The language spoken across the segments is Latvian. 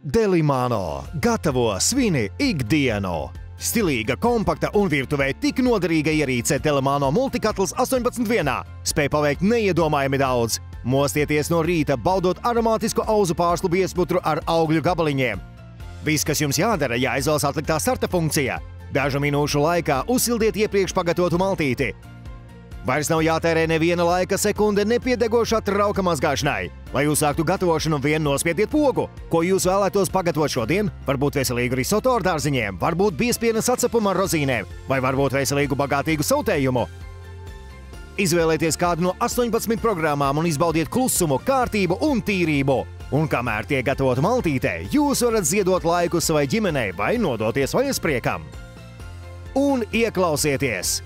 Delimano gatavo svini ikdienu. Stilīga, kompakta un virtuvē tik noderīga ierīce Delimano multikatls 18 vienā. Spēj paveikt neiedomājami daudz. Mostieties no rīta, baudot aromātisku auzu pārslu biezputru ar augļu gabaliņiem. Viss, kas jums jādara, jāizvēlas atliktā starta funkcija. Dažu minūšu laikā uzsildiet iepriekš pagatavotu maltīti. Vairs nav jātērē neviena laika sekunde nepiedegošā trauka mazgāšanai. Lai uzsāktu gatavošanu, vien nospiediet pogu. Ko jūs vēlētos pagatavot šodien? Varbūt veselīgu risoto ar dārziņiem, varbūt biezpienas atcepumu ar rozīnēm, vai varbūt veselīgu bagātīgu sautējumu. Izvēlieties kādu no 18 programmām un izbaudiet klusumu, kārtību un tīrību. Un kamēr tiek gatavota maltītē, jūs varat ziedot laiku savai ģimenei vai nodoties vaļaspriekam. Un ieklausieties!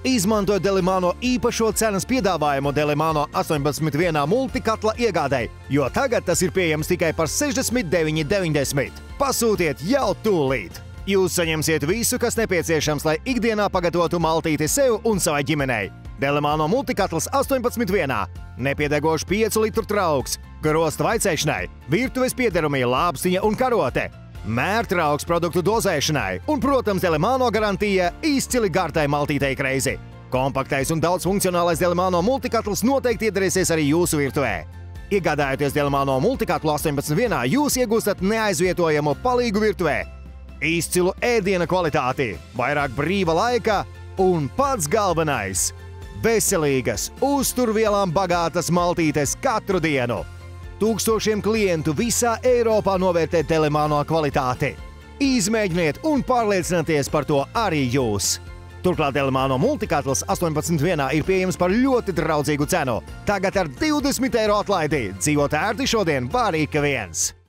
Izmantojot Delimano īpašo cenas piedāvājumu Delimano 18 vienā multikatla iegādai, jo tagad tas ir pieejams tikai par 69,90. Pasūtiet jau tūlīt! Jūs saņemsiet visu, kas nepieciešams, lai ikdienā pagatavotu maltīti sev un savai ģimenei. Delimano multikatls 18 vienā, nepiedegošs 5 litru trauks, grosta vaicēšanai, virtuves piederumi, lāpstiņa un karote, mērtrauks produktu dozēšanai un, protams, Delimano garantija izcili gardai maltītei kreizi. Kompaktais un daudzfunkcionālais Delimano multikatls noteikti iedarēsies arī jūsu virtuvē. Iegādājoties Delimano multikatlu 18 vienā, jūs iegūstat neaizvietojamu palīgu virtuvē, izcilu ēdiena kvalitāti, vairāk brīva laika un pats galvenais – veselīgas, uzturvielām bagātas maltītes katru dienu. Tūkstošiem klientu visā Eiropā novērtē Delimano kvalitāti. Izmēģiniet un pārliecināties par to arī jūs! Turklāt Delimano multikatls 18 vienā ir pieejams par ļoti draudzīgu cenu. Tagad ar 20 eiro atlaidi. Dzīvot ērti šodien var ik viens!